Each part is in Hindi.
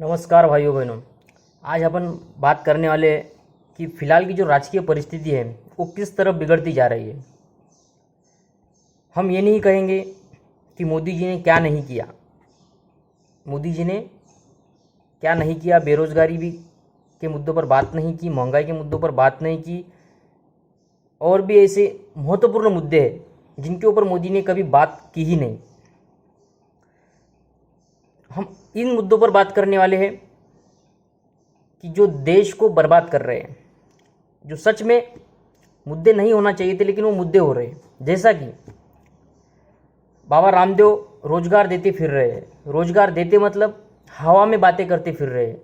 नमस्कार भाइयों बहनों। आज अपन बात करने वाले हैं कि फ़िलहाल की जो राजकीय परिस्थिति है वो किस तरफ बिगड़ती जा रही है। हम ये नहीं कहेंगे कि मोदी जी ने क्या नहीं किया। मोदी जी ने क्या नहीं किया, बेरोज़गारी भी के मुद्दों पर बात नहीं की, महंगाई के मुद्दों पर बात नहीं की, और भी ऐसे महत्वपूर्ण मुद्दे हैं जिनके ऊपर मोदी ने कभी बात की ही नहीं। हम इन मुद्दों पर बात करने वाले हैं कि जो देश को बर्बाद कर रहे हैं, जो सच में मुद्दे नहीं होना चाहिए थे लेकिन वो मुद्दे हो रहे हैं। जैसा कि बाबा रामदेव रोजगार देते फिर रहे हैं। रोजगार देते मतलब हवा में बातें करते फिर रहे हैं।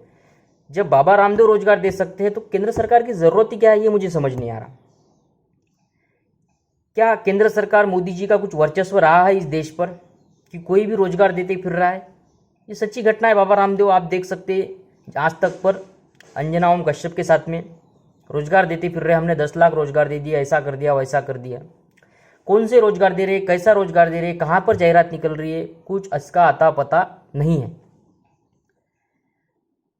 जब बाबा रामदेव रोजगार दे सकते हैं तो केंद्र सरकार की ज़रूरत ही क्या है, ये मुझे समझ नहीं आ रहा। क्या केंद्र सरकार, मोदी जी का कुछ वर्चस्व रहा है इस देश पर कि कोई भी रोजगार देते फिर रहा है? ये सच्ची घटना है। बाबा रामदेव आप देख सकते हैं आज तक पर अंजना ओम कश्यप के साथ में रोजगार देते फिर रहे, हमने 10 लाख रोजगार दे दिया, ऐसा कर दिया, वैसा कर दिया। कौन से रोजगार दे रहे, कैसा रोजगार दे रहे, कहाँ पर जाहिरात निकल रही है, कुछ इसका आता पता नहीं है।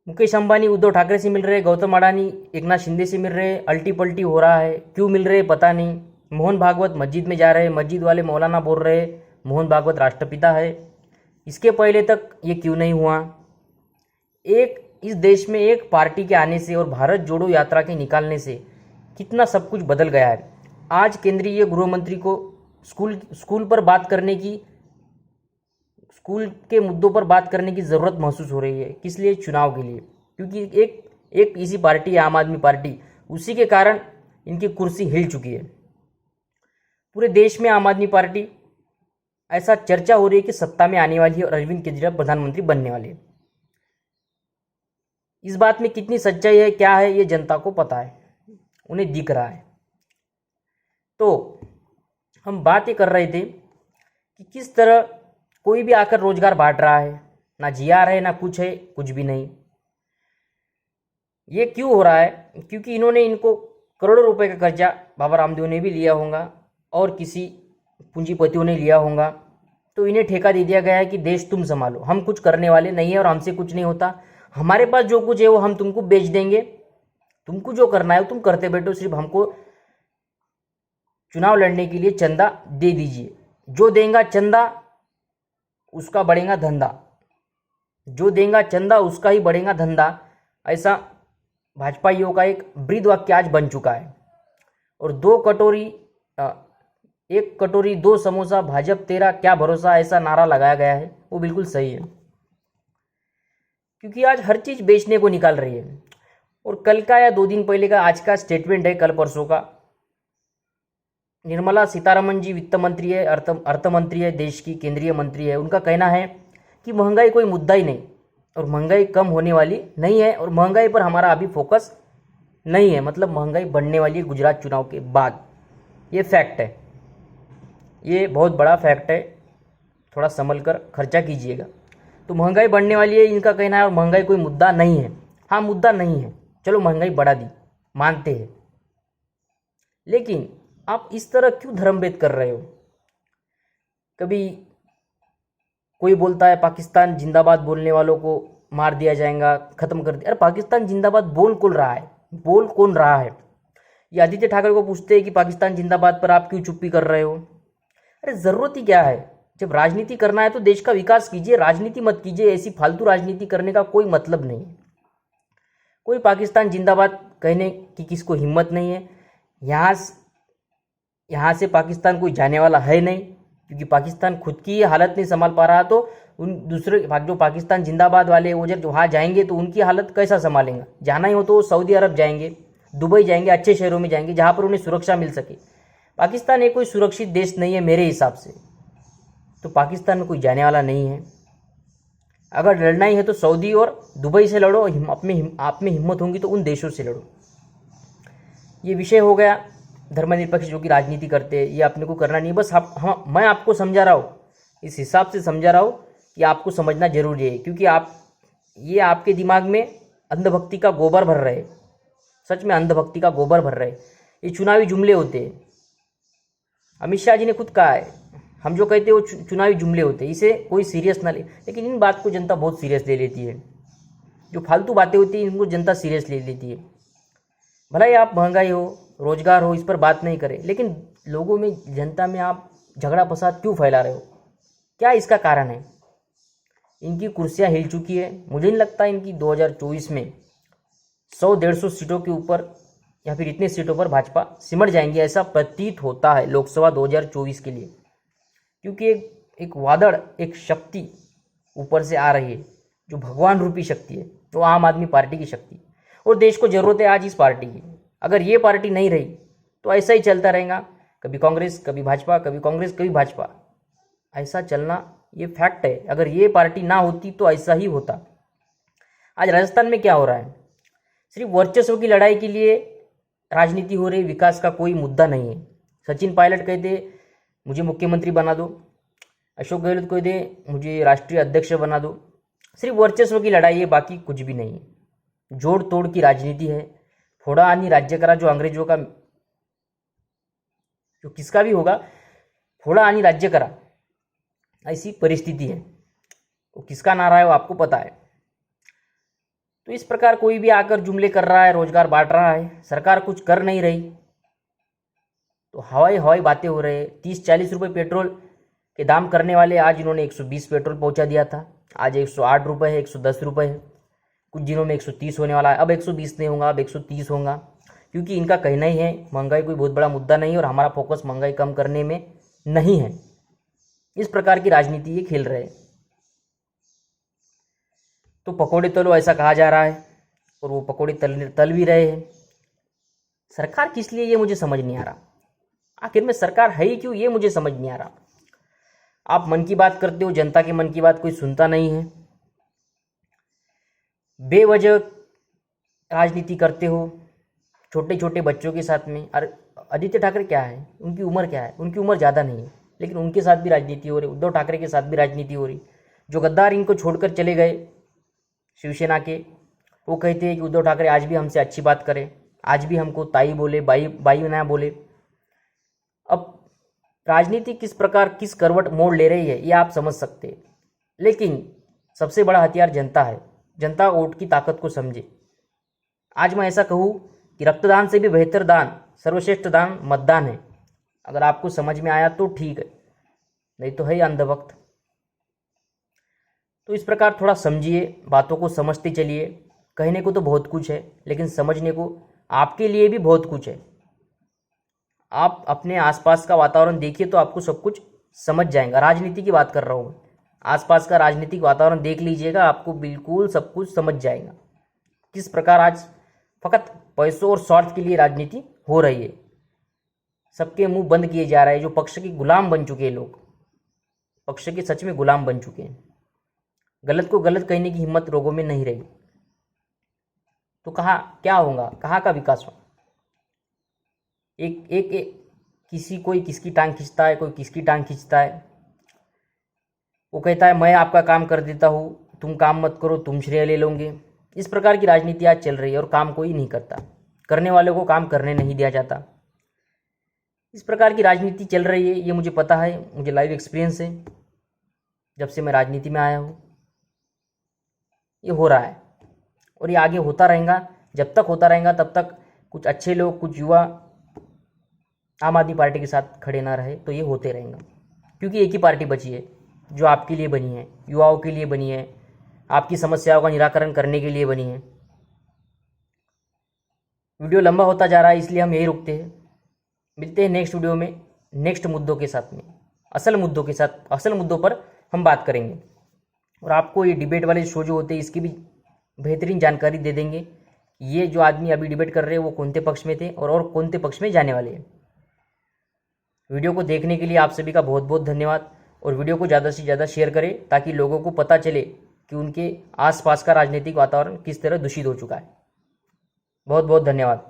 मुकेश अंबानी उद्धव ठाकरे से मिल रहे, गौतम अडानी एकनाथ शिंदे से मिल रहे, अल्टी पल्टी हो रहा है। क्यों मिल रहे पता नहीं। मोहन भागवत मस्जिद में जा रहे, मस्जिद वाले मौलाना बोल रहे मोहन भागवत राष्ट्रपिता है। इसके पहले तक ये क्यों नहीं हुआ? इस देश में एक पार्टी के आने से और भारत जोड़ो यात्रा के निकालने से कितना सब कुछ बदल गया है। आज केंद्रीय गृह मंत्री को स्कूल पर बात करने की, स्कूल के मुद्दों पर बात करने की ज़रूरत महसूस हो रही है। किस लिए? चुनाव के लिए। क्योंकि एक इसी पार्टी है, आम आदमी पार्टी, उसी के कारण इनकी कुर्सी हिल चुकी है। पूरे देश में आम आदमी पार्टी, ऐसा चर्चा हो रही है कि सत्ता में आने वाली है और अरविंद केजरीवाल प्रधानमंत्री बनने वाले हैं। इस बात में कितनी सच्चाई है, क्या है, ये जनता को पता है, उन्हें दिख रहा है। तो हम बात ये कर रहे थे कि किस तरह कोई भी आकर रोजगार बांट रहा है, ना जीआर है ना कुछ है, कुछ भी नहीं। ये क्यों हो रहा है? क्योंकि इनको करोड़ों रुपए का कर्जा बाबा रामदेव ने भी लिया होगा और किसी पूंजीपतियों ने लिया होगा। तो इन्हें ठेका दे दिया गया है कि देश तुम संभालो, हम कुछ करने वाले नहीं है और हमसे कुछ नहीं होता। हमारे पास जो कुछ है वो हम तुमको बेच देंगे, तुमको जो करना है वो तुम करते बैठो, सिर्फ हमको चुनाव लड़ने के लिए चंदा दे दीजिए। जो देगा चंदा उसका बढ़ेगा धंधा, जो देगा चंदा उसका ही बढ़ेगा धंधा। ऐसा भाजपाइयों का एक ब्रीद वाक्य आज बन चुका है। और एक कटोरी 2 समोसा, भाजपा तेरा क्या भरोसा, ऐसा नारा लगाया गया है। वो बिल्कुल सही है, क्योंकि आज हर चीज़ बेचने को निकाल रही है। और कल का या 2 दिन पहले का आज का स्टेटमेंट है, कल परसों का, निर्मला सीतारमण जी वित्त मंत्री है, अर्थ मंत्री है, देश की केंद्रीय मंत्री है। उनका कहना है कि महंगाई कोई मुद्दा ही नहीं और महंगाई कम होने वाली नहीं है और महंगाई पर हमारा अभी फोकस नहीं है। मतलब महंगाई बढ़ने वाली है गुजरात चुनाव के बाद। ये फैक्ट है, ये बहुत बड़ा फैक्ट है। थोड़ा संभल कर खर्चा कीजिएगा। तो महंगाई बढ़ने वाली है इनका कहना है, और महंगाई कोई मुद्दा नहीं है। हाँ, मुद्दा नहीं है, चलो महंगाई बढ़ा दी, मानते हैं, लेकिन आप इस तरह क्यों धर्मभेद कर रहे हो? कभी कोई बोलता है पाकिस्तान जिंदाबाद बोलने वालों को मार दिया जाएगा, खत्म कर दिया। अरे पाकिस्तान जिंदाबाद बोल कौन रहा है? बोल कौन रहा है? ये आदित्य ठाकरे को पूछते हैं कि पाकिस्तान जिंदाबाद पर आप क्यों चुप्पी कर रहे हो? अरे ज़रूरत ही क्या है? जब राजनीति करना है तो देश का विकास कीजिए, राजनीति मत कीजिए। ऐसी फालतू राजनीति करने का कोई मतलब नहीं है। कोई पाकिस्तान जिंदाबाद कहने की किसको हिम्मत नहीं है। यहाँ से पाकिस्तान कोई जाने वाला है नहीं, क्योंकि पाकिस्तान खुद की हालत नहीं संभाल पा रहा। तो उन दूसरे जो पाकिस्तान जिंदाबाद वाले वो जब वहाँ जाएंगे तो उनकी हालत कैसा संभालेंगे? जाना ही हो तो वो सऊदी अरब जाएंगे, दुबई जाएंगे, अच्छे शहरों में जाएंगे जहाँ पर उन्हें सुरक्षा मिल सके। पाकिस्तान एक कोई सुरक्षित देश नहीं है मेरे हिसाब से। तो पाकिस्तान में कोई जाने वाला नहीं है। अगर लड़ना ही है तो सऊदी और दुबई से लड़ो, आप में हिम्मत होंगी तो उन देशों से लड़ो। ये विषय हो गया धर्मनिरपेक्ष जो कि राजनीति करते हैं। ये अपने को करना नहीं। बस मैं आपको समझा रहा हूँ, इस हिसाब से समझा रहा हूँ कि आपको समझना जरूरी है, क्योंकि ये आपके दिमाग में अंधभक्ति का गोबर भर रहे, सच में अंधभक्ति का गोबर भर रहे। ये चुनावी जुमले होते हैं। अमित शाह जी ने खुद कहा है, हम जो कहते हैं वो चुनावी जुमले होते हैं, इसे कोई सीरियस ना ले। लेकिन इन बात को जनता बहुत सीरियस ले लेती है। जो फालतू बातें होती हैं इनको जनता सीरियस ले लेती है। भला ही आप महंगाई हो, रोजगार हो, इस पर बात नहीं करें, लेकिन लोगों में, जनता में आप झगड़ा फसाद क्यों फैला रहे हो? क्या इसका कारण है? इनकी कुर्सियां हिल चुकी है। मुझे नहीं लगता इनकी 2024 में 100-150 सीटों के ऊपर या फिर इतने सीटों पर भाजपा सिमट जाएंगी, ऐसा प्रतीत होता है लोकसभा 2024 के लिए। क्योंकि एक वादड़, एक शक्ति ऊपर से आ रही है जो भगवान रूपी शक्ति है, वो आम आदमी पार्टी की शक्ति, और देश को ज़रूरत है आज इस पार्टी की। अगर ये पार्टी नहीं रही तो ऐसा ही चलता रहेगा, कभी कांग्रेस कभी भाजपा, कभी कांग्रेस कभी भाजपा, ऐसा चलना ये फैक्ट है। अगर ये पार्टी ना होती तो ऐसा ही होता। आज राजस्थान में क्या हो रहा है? सिर्फ वर्चस्व की लड़ाई के लिए राजनीति हो रही, विकास का कोई मुद्दा नहीं है। सचिन पायलट कहते मुझे मुख्यमंत्री बना दो, अशोक गहलोत कहते मुझे राष्ट्रीय अध्यक्ष बना दो। सिर्फ वर्चस्व की लड़ाई है, बाकी कुछ भी नहीं है। जोड़ तोड़ की राजनीति है। फोड़ा आणि राज्य करा, जो अंग्रेजों का, जो किसका भी होगा, फोड़ा आणि राज्य करा, ऐसी परिस्थिति है। वो किसका नारा है वो आपको पता है। तो इस प्रकार कोई भी आकर जुमले कर रहा है, रोजगार बांट रहा है, सरकार कुछ कर नहीं रही, तो हवाई हवाई बातें हो रही है। 30-40 रुपये पेट्रोल के दाम करने वाले आज इन्होंने 120 पेट्रोल पहुंचा दिया था, आज 108 रुपये है, 110 रुपये है, कुछ दिनों में 130 होने वाला है। अब 120 नहीं होगा, अब 130 होगा, क्योंकि इनका कहना ही है महंगाई कोई बहुत बड़ा मुद्दा नहीं है और हमारा फोकस महंगाई कम करने में नहीं है। इस प्रकार की राजनीति ये खेल रहे हैं। तो पकोड़े तलो ऐसा कहा जा रहा है और वो पकोड़े तल भी रहे हैं। सरकार किस लिए, ये मुझे समझ नहीं आ रहा। आखिर में सरकार है ही क्यों, ये मुझे समझ नहीं आ रहा। आप मन की बात करते हो, जनता के मन की बात कोई सुनता नहीं है। बेवजह राजनीति करते हो छोटे छोटे बच्चों के साथ में। अरे आदित्य ठाकरे क्या है, उनकी उम्र क्या है? उनकी उम्र ज़्यादा नहीं है, लेकिन उनके साथ भी राजनीति हो रही। उद्धव ठाकरे के साथ भी राजनीति हो रही। जो गद्दार इनको छोड़कर चले गए शिवसेना के, वो कहते हैं कि उद्धव ठाकरे आज भी हमसे अच्छी बात करें, आज भी हमको ताई बोले, बाई ना बोले। अब राजनीति किस प्रकार, किस करवट मोड़ ले रही है, ये आप समझ सकते हैं। लेकिन सबसे बड़ा हथियार जनता है। जनता वोट की ताकत को समझे। आज मैं ऐसा कहूँ कि रक्तदान से भी बेहतर दान, सर्वश्रेष्ठ दान मतदान है। अगर आपको समझ में आया तो ठीक है, नहीं तो है अंधभक्त। तो इस प्रकार थोड़ा समझिए, बातों को समझते चलिए। कहने को तो बहुत कुछ है, लेकिन समझने को आपके लिए भी बहुत कुछ है। आप अपने आसपास का वातावरण देखिए तो आपको सब कुछ समझ जाएगा। राजनीति की बात कर रहा हूँ, आसपास का राजनीतिक वातावरण देख लीजिएगा, आपको बिल्कुल सब कुछ समझ जाएगा। किस प्रकार आज फकत पैसों और स्वार्थ के लिए राजनीति हो रही है। सबके मुंह बंद किए जा रहे हैं। जो पक्ष के गुलाम बन चुके हैं लोग, पक्ष के सच में गुलाम बन चुके हैं। गलत को गलत कहने की हिम्मत लोगों में नहीं रही। तो कहाँ क्या होगा, कहाँ का विकास होगा? एक कोई किसकी टांग खींचता है, कोई किसकी टांग खींचता है। वो कहता है मैं आपका काम कर देता हूँ, तुम काम मत करो, तुम श्रेय ले लोगे। इस प्रकार की राजनीति आज चल रही है और काम कोई नहीं करता। करने वालों को काम करने नहीं दिया जाता। इस प्रकार की राजनीति चल रही है, ये मुझे पता है, मुझे लाइव एक्सपीरियंस है। जब से मैं राजनीति में आया हूँ ये हो रहा है और ये आगे होता रहेगा। जब तक होता रहेगा तब तक कुछ अच्छे लोग, कुछ युवा आम आदमी पार्टी के साथ खड़े ना रहे तो ये होते रहेगा। क्योंकि एक ही पार्टी बची है जो आपके लिए बनी है, युवाओं के लिए बनी है, आपकी समस्याओं का निराकरण करने के लिए बनी है। वीडियो लंबा होता जा रहा है, इसलिए हम यही रुकते हैं। मिलते हैं नेक्स्ट वीडियो में, नेक्स्ट मुद्दों के साथ में, असल मुद्दों के साथ। असल मुद्दों पर हम बात करेंगे और आपको ये डिबेट वाले शो जो होते हैं इसकी भी बेहतरीन जानकारी दे देंगे। ये जो आदमी अभी डिबेट कर रहे हैं वो कौन पक्ष में थे और कौन पक्ष में जाने वाले हैं। वीडियो को देखने के लिए आप सभी का बहुत बहुत धन्यवाद। और वीडियो को ज़्यादा से ज़्यादा शेयर करें ताकि लोगों को पता चले कि उनके आसपास का राजनीतिक वातावरण किस तरह दूषित हो चुका है। बहुत बहुत धन्यवाद।